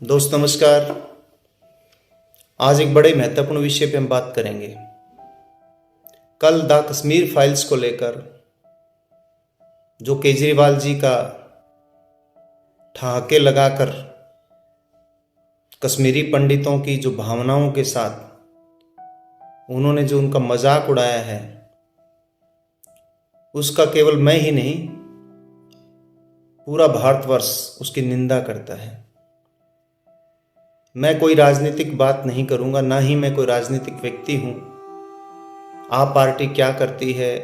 दोस्त नमस्कार। आज एक बड़े महत्वपूर्ण विषय पे हम बात करेंगे। कल द कश्मीर फाइल्स को लेकर जो केजरीवाल जी का ठहाके लगाकर कश्मीरी पंडितों की जो भावनाओं के साथ उन्होंने जो उनका मजाक उड़ाया है, उसका केवल मैं ही नहीं पूरा भारतवर्ष उसकी निंदा करता है। मैं कोई राजनीतिक बात नहीं करूंगा, ना ही मैं कोई राजनीतिक व्यक्ति हूं। आप पार्टी क्या करती है,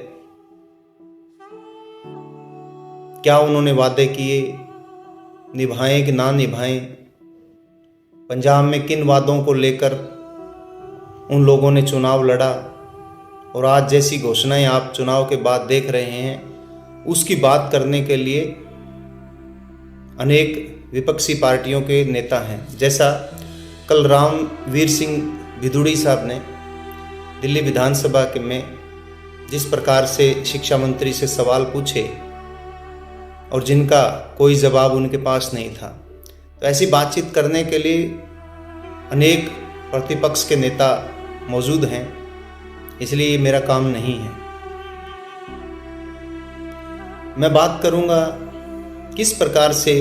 क्या उन्होंने वादे किए, निभाएं कि ना निभाएं, पंजाब में किन वादों को लेकर उन लोगों ने चुनाव लड़ा और आज जैसी घोषणाएं आप चुनाव के बाद देख रहे हैं, उसकी बात करने के लिए अनेक विपक्षी पार्टियों के नेता हैं। जैसा कल रामवीर सिंह भिदुड़ी साहब ने दिल्ली विधानसभा के में जिस प्रकार से शिक्षा मंत्री से सवाल पूछे और जिनका कोई जवाब उनके पास नहीं था, तो ऐसी बातचीत करने के लिए अनेक प्रतिपक्ष के नेता मौजूद हैं, इसलिए ये मेरा काम नहीं है। मैं बात करूंगा किस प्रकार से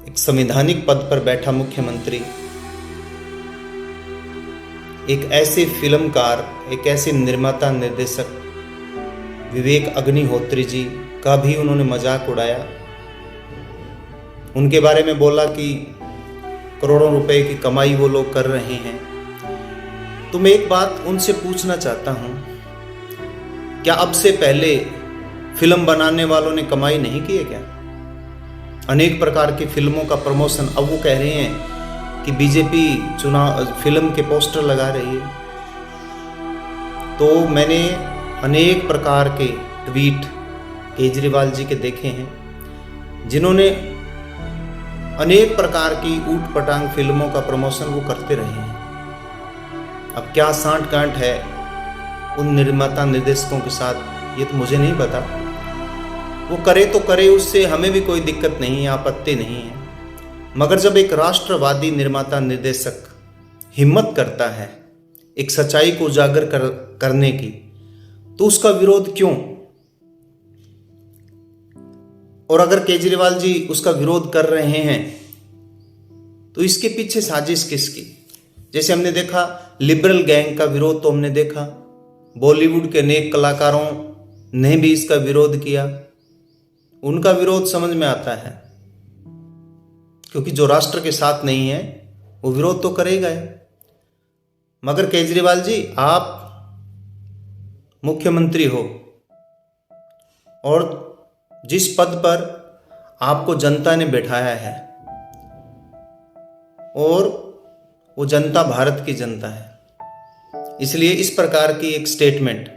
एक संवैधानिक पद पर बैठा मुख्यमंत्री एक ऐसे फिल्मकार, एक ऐसे निर्माता निर्देशक विवेक अग्निहोत्री जी का भी उन्होंने मजाक उड़ाया। उनके बारे में बोला कि करोड़ों रुपए की कमाई वो लोग कर रहे हैं। तो मैं एक बात उनसे पूछना चाहता हूं, क्या अब से पहले फिल्म बनाने वालों ने कमाई नहीं की है क्या? अनेक प्रकार की फिल्मों का प्रमोशन, अब वो कह रहे हैं कि बीजेपी चुनाव फिल्म के पोस्टर लगा रही है। तो मैंने अनेक प्रकार के ट्वीट केजरीवाल जी के देखे हैं, जिन्होंने अनेक प्रकार की ऊट पटांग फिल्मों का प्रमोशन वो करते रहे हैं। अब क्या सांठ गांठ है उन निर्माता निर्देशकों के साथ, ये तो मुझे नहीं पता। वो करे तो करे, उससे हमें भी कोई दिक्कत नहीं है, आपत्ति नहीं है। मगर जब एक राष्ट्रवादी निर्माता निर्देशक हिम्मत करता है एक सच्चाई को उजागर करने की, तो उसका विरोध क्यों? और अगर केजरीवाल जी उसका विरोध कर रहे हैं तो इसके पीछे साजिश किसकी? जैसे हमने देखा लिबरल गैंग का विरोध, तो हमने देखा बॉलीवुड के अनेक कलाकारों ने भी इसका विरोध किया। उनका विरोध समझ में आता है, क्योंकि जो राष्ट्र के साथ नहीं है वो विरोध तो करेगा ही। मगर केजरीवाल जी, आप मुख्यमंत्री हो और जिस पद पर आपको जनता ने बैठाया है, और वो जनता भारत की जनता है, इसलिए इस प्रकार की एक स्टेटमेंट,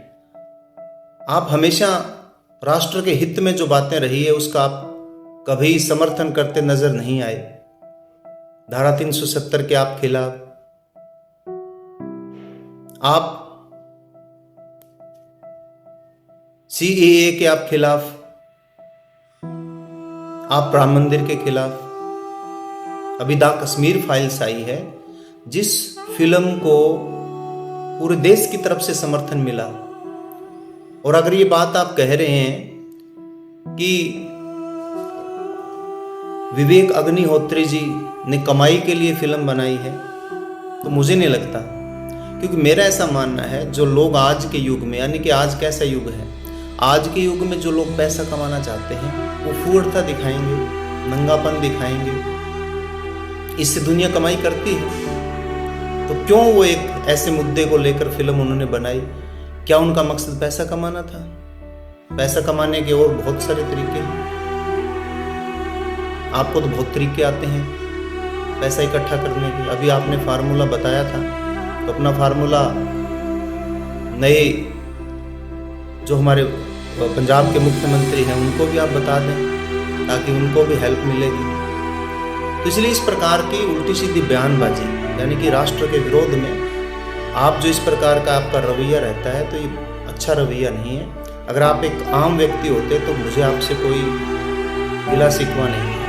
आप हमेशा राष्ट्र के हित में जो बातें रही है उसका आप कभी समर्थन करते नजर नहीं आए। धारा 370 के आप खिलाफ, आप CAA के आप खिलाफ, आप राम मंदिर के खिलाफ। अभी द कश्मीर फाइल्स आई है, जिस फिल्म को पूरे देश की तरफ से समर्थन मिला। और अगर ये बात आप कह रहे हैं कि विवेक अग्निहोत्री जी ने कमाई के लिए फिल्म बनाई है, तो मुझे नहीं लगता। क्योंकि मेरा ऐसा मानना है, जो लोग आज के युग में, यानी कि आज कैसा युग है, आज के युग में जो लोग पैसा कमाना चाहते हैं वो फूहड़ता दिखाएंगे, नंगापन दिखाएंगे। इससे दुनिया कमाई करती है। तो क्यों वो एक ऐसे मुद्दे को लेकर फिल्म उन्होंने बनाई? क्या उनका मकसद पैसा कमाना था? पैसा कमाने के और बहुत सारे तरीके हैं। आपको तो बहुत तरीके आते हैं पैसा इकट्ठा करने के। अभी आपने फार्मूला बताया था, तो अपना फार्मूला नए जो हमारे पंजाब के मुख्यमंत्री हैं उनको भी आप बता दें, ताकि उनको भी हेल्प मिलेगी। तो इसलिए इस प्रकार की उल्टी सीधी बयानबाजी, यानी कि राष्ट्र के विरोध में आप जो इस प्रकार का आपका रवैया रहता है, तो ये अच्छा रवैया नहीं है। अगर आप एक आम व्यक्ति होते तो मुझे आपसे कोई गिला शिकवा नहीं है।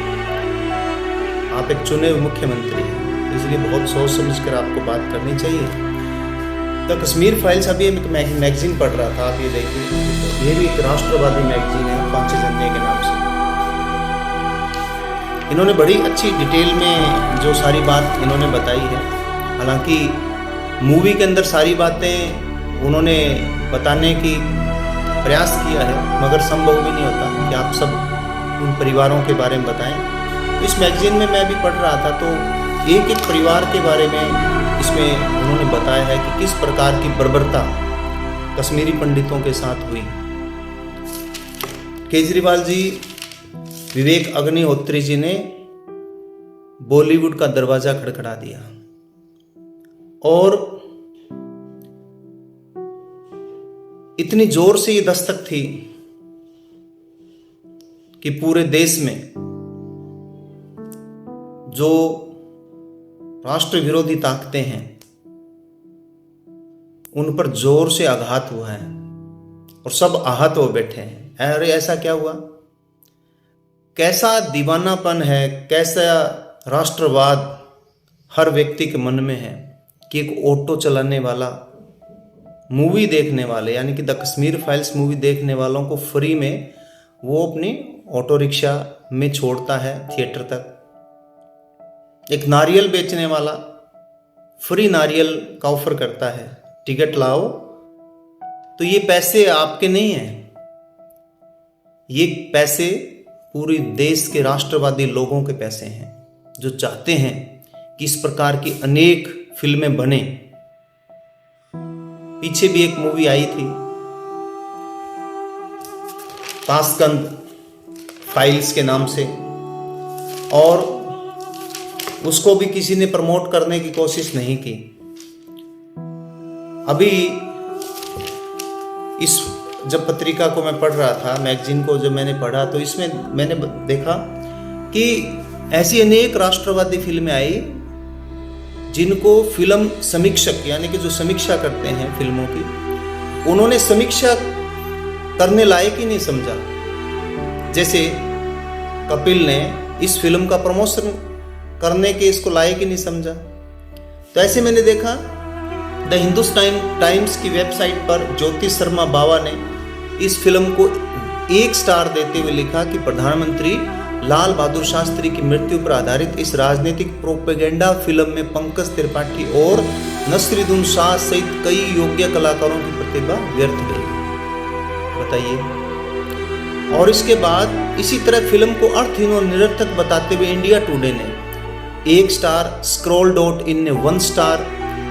आप एक चुने हुए मुख्यमंत्री हैं, तो इसलिए बहुत सोच समझ कर आपको बात करनी चाहिए। द कश्मीर फाइल्स, अभी एक मैगजीन पढ़ रहा था, आप ये देखिए, ये भी एक राष्ट्रवादी मैगजीन है, पांचजन्य के नाम से। इन्होंने बड़ी अच्छी डिटेल में जो सारी बात इन्होंने बताई है। हालांकि मूवी के अंदर सारी बातें उन्होंने बताने की प्रयास किया है, मगर संभव भी नहीं होता कि आप सब उन परिवारों के बारे में बताएं। तो इस मैगजीन में मैं भी पढ़ रहा था, तो एक एक परिवार के बारे में इसमें उन्होंने बताया है कि किस प्रकार की बर्बरता कश्मीरी पंडितों के साथ हुई। केजरीवाल जी, विवेक अग्निहोत्री जी ने बॉलीवुड का दरवाजा खड़खड़ा दिया और इतनी जोर से ये दस्तक थी कि पूरे देश में जो राष्ट्र विरोधी ताकतें हैं उन पर जोर से आघात हुआ है और सब आहत हो बैठे हैं। अरे ऐसा क्या हुआ? कैसा दीवानापन है, कैसा राष्ट्रवाद हर व्यक्ति के मन में है कि एक ऑटो चलाने वाला मूवी देखने वाले, यानी कि द कश्मीर फाइल्स मूवी देखने वालों को फ्री में वो अपनी ऑटो रिक्शा में छोड़ता है थिएटर तक। एक नारियल बेचने वाला फ्री नारियल का ऑफर करता है, टिकट लाओ। तो ये पैसे आपके नहीं हैं, ये पैसे पूरे देश के राष्ट्रवादी लोगों के पैसे हैं जो चाहते हैं कि इस प्रकार की अनेक फिल्में बने। पीछे भी एक मूवी आई थी ताशकंद फाइल्स के नाम से, और उसको भी किसी ने प्रमोट करने की कोशिश नहीं की। अभी इस जब पत्रिका को मैं पढ़ रहा था, मैगजीन को जब मैंने पढ़ा, तो इसमें मैंने देखा कि ऐसी अनेक राष्ट्रवादी फिल्में आई जिनको फिल्म समीक्षक, यानी कि जो समीक्षा करते हैं फिल्मों की, उन्होंने समीक्षा करने लायक ही नहीं समझा। जैसे कपिल ने इस फिल्म का प्रमोशन करने के इसको लायक ही नहीं समझा। तो ऐसे मैंने देखा द हिंदुस्तान टाइम्स की वेबसाइट पर ज्योति शर्मा बावा ने इस फिल्म को 1 स्टार देते हुए लिखा कि प्रधानमंत्री लाल बहादुर शास्त्री की मृत्यु पर आधारित इस राजनीतिक प्रोपेगेंडा फिल्म में पंकज त्रिपाठी और नसीरुद्दीन शाह सहित कई योग्य कलाकारों की प्रतिभा व्यर्थ गई। बताइए। और इसके बाद इसी तरह फिल्म को अर्थहीन और निरर्थक बताते हुए इंडिया टुडे ने 1 स्टार, scroll.in ने 1 स्टार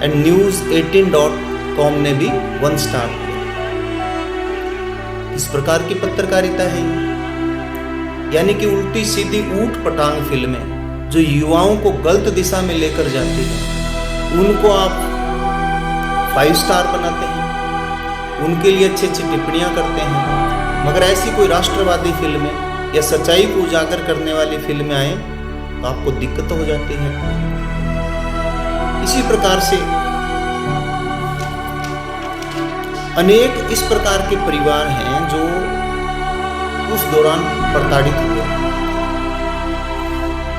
एंड news18.com ने भी 1 स्टार दिया। इस प्रकार की पत्रकारिता है, यानी कि उल्टी सीधी ऊट पटांग फिल्में जो युवाओं को गलत दिशा में लेकर जाती हैं, उनको आप 5 स्टार बनाते हैं, उनके लिए अच्छी अच्छी टिप्पणियां करते हैं। मगर ऐसी कोई राष्ट्रवादी फिल्में या सच्चाई को उजागर करने वाली फिल्में आए तो आपको दिक्कत हो जाती है। इसी प्रकार से अनेक इस प्रकार के परिवार हैं जो उस दौरान प्रताड़ित हुए,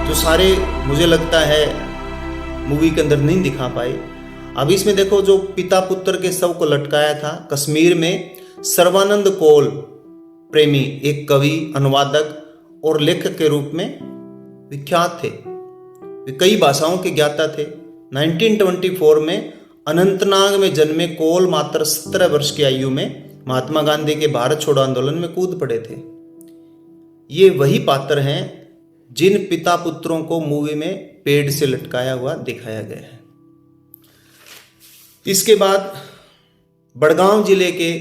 जो सारे मुझे लगता है मूवी के अंदर नहीं दिखा पाए। अब इसमें देखो, जो पिता पुत्र के शव को लटकाया था कश्मीर में, सर्वानंद कौल प्रेमी एक कवि, अनुवादक और लेखक के रूप में विख्यात थे। वे कई भाषाओं के ज्ञाता थे। 1924 में अनंतनाग में जन्मे कौल मात्र 17 वर्ष की आयु में महात्मा गांधी के भारत छोड़ो आंदोलन में कूद पड़े थे। ये वही पात्र हैं जिन पिता पुत्रों को मूवी में पेड़ से लटकाया हुआ दिखाया गया है। इसके बाद बड़गांव जिले के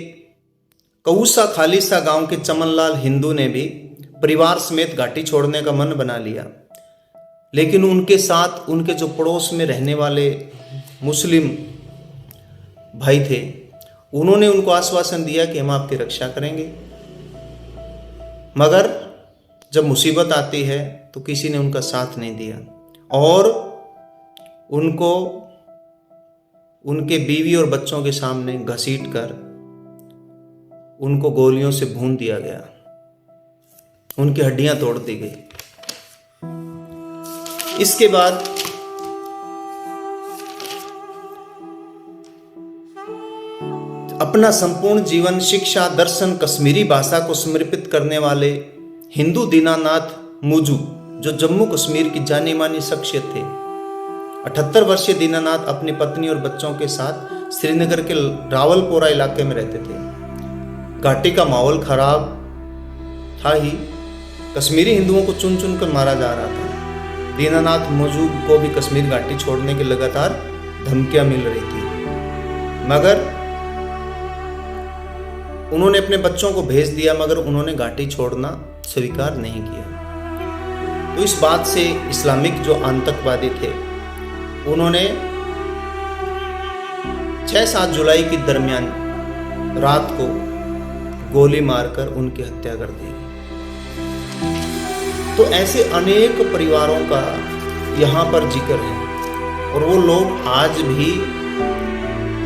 कऊसा खालिसा गांव के चमनलाल हिंदू ने भी परिवार समेत घाटी छोड़ने का मन बना लिया, लेकिन उनके साथ उनके जो पड़ोस में रहने वाले मुस्लिम भाई थे, उन्होंने उनको आश्वासन दिया कि हम आपकी रक्षा करेंगे। मगर जब मुसीबत आती है तो किसी ने उनका साथ नहीं दिया और उनको उनके बीवी और बच्चों के सामने घसीट कर उनको गोलियों से भून दिया गया, उनकी हड्डियां तोड़ दी गई। इसके बाद अपना संपूर्ण जीवन शिक्षा, दर्शन, कश्मीरी भाषा को समर्पित करने वाले हिंदू दीनानाथ मुजू, जो जम्मू कश्मीर की जानी मानी शख्सियत थे। 78 वर्षीय दीनानाथ अपनी पत्नी और बच्चों के साथ श्रीनगर के रावलपोरा इलाके में रहते थे। घाटी का माहौल खराब था ही, कश्मीरी हिंदुओं को चुन चुन कर मारा जा रहा था। दीनानाथ मुजू को भी कश्मीर घाटी छोड़ने की लगातार धमकियां मिल रही थी, मगर उन्होंने अपने बच्चों को भेज दिया, मगर उन्होंने घाटी छोड़ना स्वीकार नहीं किया। तो इस बात से इस्लामिक जो आतंकवादी थे, उन्होंने 6-7 जुलाई के दरमियान रात को गोली मारकर उनकी हत्या कर दी। तो ऐसे अनेक परिवारों का यहाँ पर जिक्र है, और वो लोग आज भी,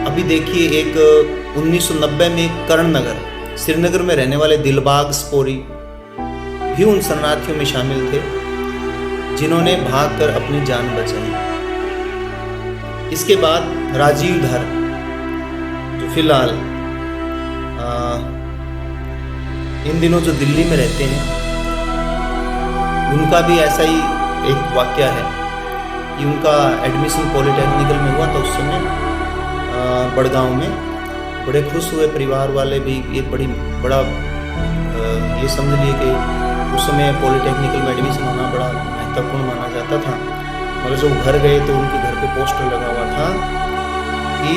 अभी देखिए, एक 1990 में करण नगर, श्रीनगर में रहने वाले दिलबाग स्पोरी भी उन शरणार्थियों में शामिल थे जिन्होंने भागकर अपनी जान बचाई। इसके बाद राजीव धर, जो फिलहाल इन दिनों जो दिल्ली में रहते हैं, उनका भी ऐसा ही एक वाकया है कि उनका एडमिशन पॉलिटेक्निकल में हुआ था उस समय बड़गांव में। बड़े खुश हुए परिवार वाले भी, ये बड़ा ये समझ लिए कि उस समय पॉलिटेक्निकल में एडमिशन होना बड़ा महत्वपूर्ण माना जाता था। मगर जब घर गए तो उनके घर पे पोस्टर लगा हुआ था कि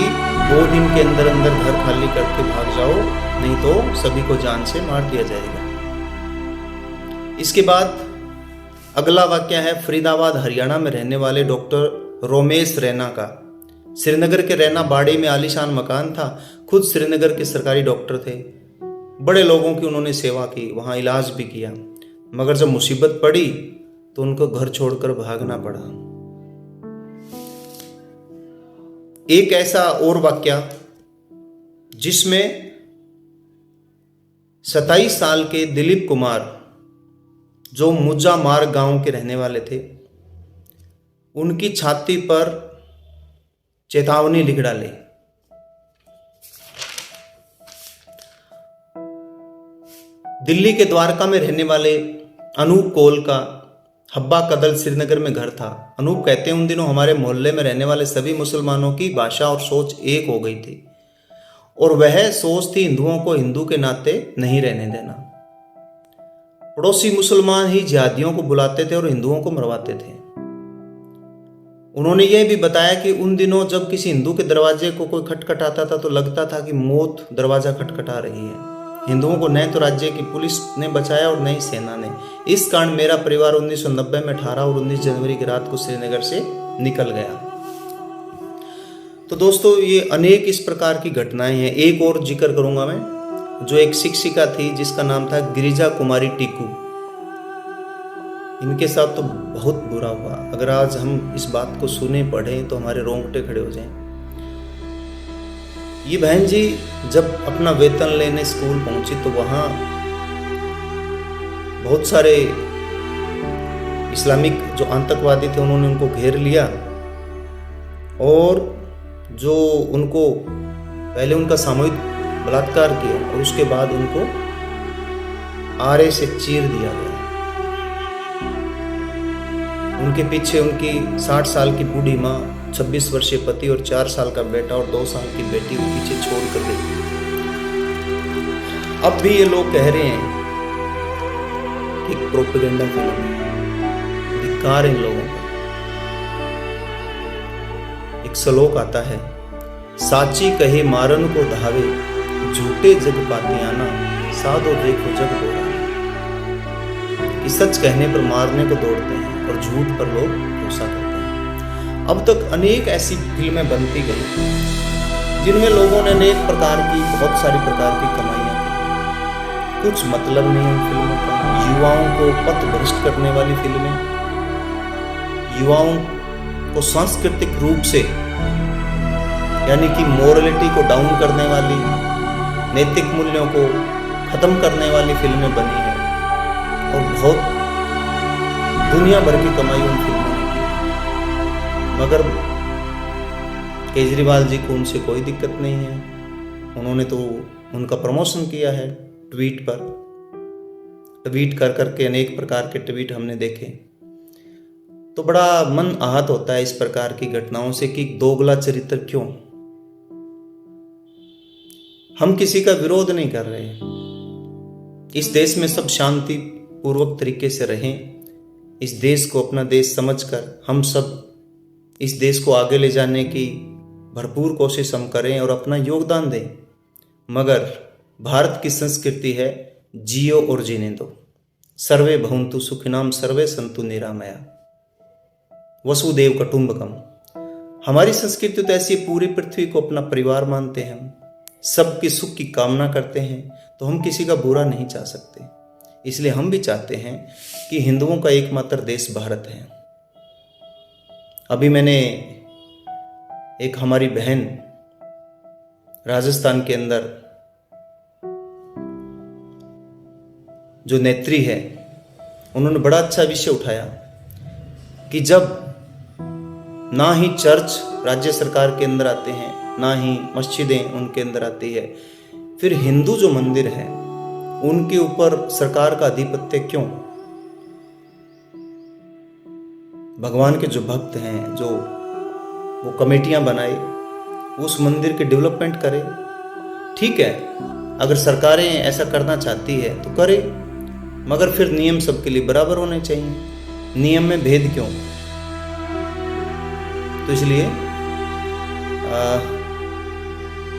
2 दिन के अंदर अंदर घर खाली करके भाग जाओ, नहीं तो सभी को जान से मार दिया जाएगा। इसके बाद अगला वाकया है फरीदाबाद हरियाणा में रहने वाले डॉक्टर रोमेश रैना का। श्रीनगर के रैना बाड़ी में आलीशान मकान था। खुद श्रीनगर के सरकारी डॉक्टर थे। बड़े लोगों की उन्होंने सेवा की, वहाँ इलाज भी किया, मगर जब मुसीबत पड़ी तो उनको घर छोड़कर भागना पड़ा। एक ऐसा और वाकया जिसमें 27 साल के दिलीप कुमार, जो मुज्जा मार्ग गांव के रहने वाले थे, उनकी छाती पर चेतावनी लिख डाली। दिल्ली के द्वारका में रहने वाले अनूप कौल का हब्बा कदल श्रीनगर में घर था। अनूप कहते हैं, उन दिनों हमारे मोहल्ले में रहने वाले सभी मुसलमानों की भाषा और सोच एक हो गई थी, और वह सोच थी हिंदुओं को हिंदू के नाते नहीं रहने देना। पड़ोसी मुसलमान ही जिहादियों को बुलाते थे और हिंदुओं को मरवाते थे। उन्होंने यह भी बताया कि उन दिनों जब किसी हिंदू के दरवाजे को कोई खटखटाता था तो लगता था कि मौत दरवाजा खटखटा रही है। हिंदुओं को न तो राज्य की पुलिस ने बचाया और न ही सेना ने। इस कारण मेरा परिवार 1990 में 18 और 19 जनवरी की रात को श्रीनगर से निकल गया। तो दोस्तों, ये अनेक इस प्रकार की घटनाएं हैं। एक और जिक्र करूंगा मैं, जो एक शिक्षिका थी जिसका नाम था गिरिजा कुमारी टीकू। इनके साथ तो बहुत बुरा हुआ। अगर आज हम इस बात को सुने पढ़ें तो हमारे रोंगटे खड़े हो जाएं। ये बहन जी जब अपना वेतन लेने स्कूल पहुंची तो वहाँ बहुत सारे इस्लामिक जो आतंकवादी थे उन्होंने उनको घेर लिया, और जो उनको पहले उनका सामूहिक बलात्कार किया और उसके बाद उनको आरे से चीर दिया गया। उनके पीछे उनकी 60 साल की बूढ़ी माँ, 26 वर्षीय पति और 4 साल का बेटा और 2 साल की बेटी को पीछे छोड़ कर गई। अब भी ये लोग कह रहे हैं कि प्रोपेगेंडा फिल्म है। धिक्कार इन लोगों का। एक श्लोक आता है, साची कहे मारन को धावे, झूठे जग पातियाना, साधो देखो जग बोला। कि सच कहने पर मारने को दौड़ते हैं और झूठ पर लोग भरोसा करते हैं। अब तक अनेक ऐसी फिल्में बनती गई जिनमें लोगों ने अनेक प्रकार की, बहुत सारी प्रकार की कमाइयां की। कुछ मतलब नहीं उन फिल्मों का। युवाओं को पथभ्रष्ट करने वाली फिल्में, युवाओं को सांस्कृतिक रूप से यानी कि मोरलिटी को डाउन करने वाली, नैतिक मूल्यों को खत्म करने वाली फिल्में बनी है, और बहुत दुनिया भर की कमाई उन फिल्मों ने की। मगर केजरीवाल जी को उनसे कोई दिक्कत नहीं है। उन्होंने तो उनका प्रमोशन किया है ट्वीट पर। ट्वीट कर करके अनेक प्रकार के ट्वीट हमने देखे, तो बड़ा मन आहत होता है इस प्रकार की घटनाओं से कि दोगला चरित्र क्यों। हम किसी का विरोध नहीं कर रहे, इस देश में सब शांति पूर्वक तरीके से रहें। इस देश को अपना देश समझकर हम सब इस देश को आगे ले जाने की भरपूर कोशिश हम करें और अपना योगदान दें। मगर भारत की संस्कृति है जियो और जीने दो, सर्वे भवन्तु सुखिनाम सर्वे सन्तु निरामया, वसुदेव कुटुम्बकम। हमारी संस्कृति तो ऐसी पूरी पृथ्वी को अपना परिवार मानते हैं, हम सबके सुख की कामना करते हैं, तो हम किसी का बुरा नहीं चाह सकते। इसलिए हम भी चाहते हैं कि हिंदुओं का एकमात्र देश भारत है। अभी मैंने एक हमारी बहन राजस्थान के अंदर जो नेत्री है, उन्होंने बड़ा अच्छा विषय उठाया कि जब ना ही चर्च राज्य सरकार के अंदर आते हैं, ना ही मस्जिदें उनके अंदर आती है, फिर हिंदू जो मंदिर है उनके ऊपर सरकार का आधिपत्य क्यों। भगवान के जो भक्त हैं, जो वो कमेटियां बनाए, उस मंदिर के डेवलपमेंट करे। ठीक है, अगर सरकारें ऐसा करना चाहती है तो करे, मगर फिर नियम सबके लिए बराबर होने चाहिए। नियम में भेद क्यों। तो इसलिए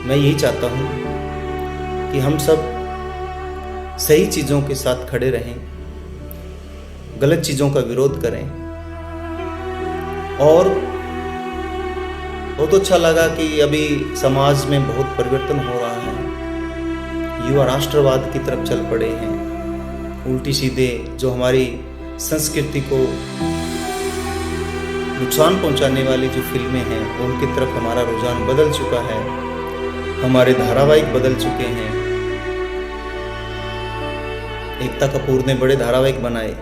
मैं यही चाहता हूं कि हम सब सही चीज़ों के साथ खड़े रहें, गलत चीज़ों का विरोध करें। और बहुत अच्छा लगा कि अभी समाज में बहुत परिवर्तन हो रहा है, युवा राष्ट्रवाद की तरफ चल पड़े हैं। उल्टी सीधे जो हमारी संस्कृति को नुकसान पहुंचाने वाली जो फिल्में हैं उनकी तरफ हमारा रुझान बदल चुका है, हमारे धारावाहिक बदल चुके हैं। एकता कपूर ने बड़े धारावाहिक बनाए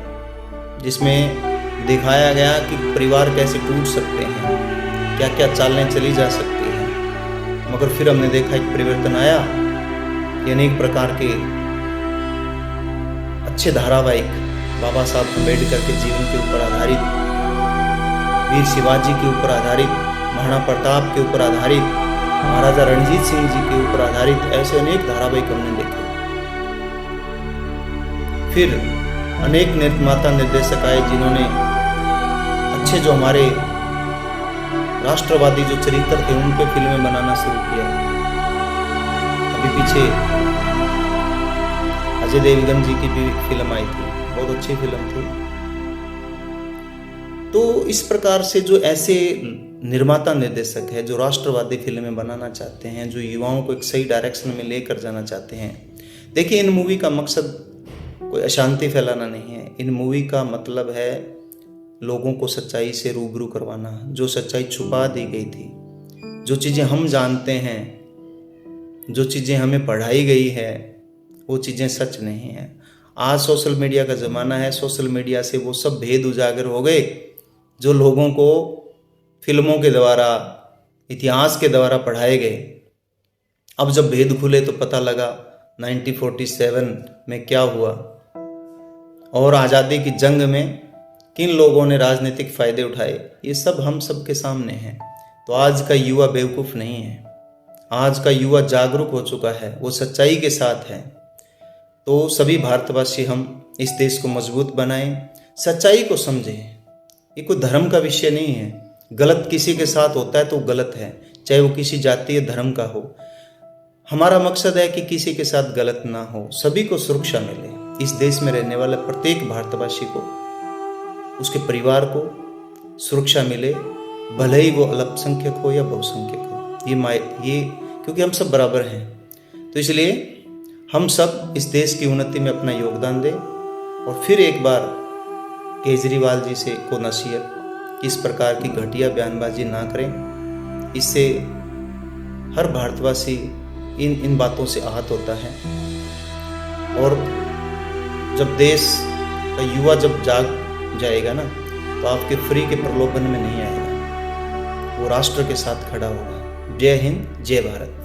जिसमें दिखाया गया कि परिवार कैसे टूट सकते हैं, क्या क्या चालें चली जा सकती हैं। मगर फिर हमने देखा एक परिवर्तन आया कि अनेक प्रकार के अच्छे धारावाहिक बाबा साहब अम्बेडकर के जीवन के ऊपर आधारित, वीर शिवाजी के ऊपर आधारित, महाराणा प्रताप के ऊपर आधारित, महाराजा रणजीत सिंह जी के ऊपर आधारित ऐसे अनेक धारावाहिक हमने देखे। फिर अनेक निर्माता निर्देशक आए जिन्होंने अच्छे जो हमारे राष्ट्रवादी जो चरित्र थे उन पे फिल्में बनाना शुरू किया। अभी पीछे अजय देवगन जी की भी फिल्म आई थी, बहुत अच्छी फिल्म थी। तो इस प्रकार से जो ऐसे निर्माता निर्देशक है जो राष्ट्रवादी फिल्में बनाना चाहते हैं, जो युवाओं को एक सही डायरेक्शन में लेकर जाना चाहते हैं। देखिए, इन मूवी का मकसद कोई अशांति फैलाना नहीं है। इन मूवी का मतलब है लोगों को सच्चाई से रूबरू करवाना, जो सच्चाई छुपा दी गई थी, जो चीज़ें हम जानते हैं, जो चीज़ें हमें पढ़ाई गई है, वो चीज़ें सच नहीं है। आज सोशल मीडिया का ज़माना है, सोशल मीडिया से वो सब भेद उजागर हो गए जो लोगों को फिल्मों के द्वारा, इतिहास के द्वारा पढ़ाए गए। अब जब भेद खुले तो पता लगा 1947 में क्या हुआ और आज़ादी की जंग में किन लोगों ने राजनीतिक फ़ायदे उठाए, ये सब हम सब के सामने हैं। तो आज का युवा बेवकूफ़ नहीं है, आज का युवा जागरूक हो चुका है, वो सच्चाई के साथ है। तो सभी भारतवासी हम इस देश को मजबूत बनाएं, सच्चाई को समझें। ये कोई धर्म का विषय नहीं है। गलत किसी के साथ होता है तो गलत है, चाहे वो किसी जाति या धर्म का हो। हमारा मकसद है कि किसी के साथ गलत ना हो, सभी को सुरक्षा मिले। इस देश में रहने वाले प्रत्येक भारतवासी को, उसके परिवार को सुरक्षा मिले, भले ही वो अल्पसंख्यक हो या बहुसंख्यक हो। ये क्योंकि हम सब बराबर हैं, तो इसलिए हम सब इस देश की उन्नति में अपना योगदान दें। और फिर एक बार केजरीवाल जी से को नसीहत, इस प्रकार की घटिया बयानबाजी ना करें। इससे हर भारतवासी इन बातों से आहत होता है। और जब देश का युवा जब जाग जाएगा ना, तो आपके फ्री के प्रलोभन में नहीं आएगा। वो राष्ट्र के साथ खड़ा होगा। जय हिंद, जय भारत।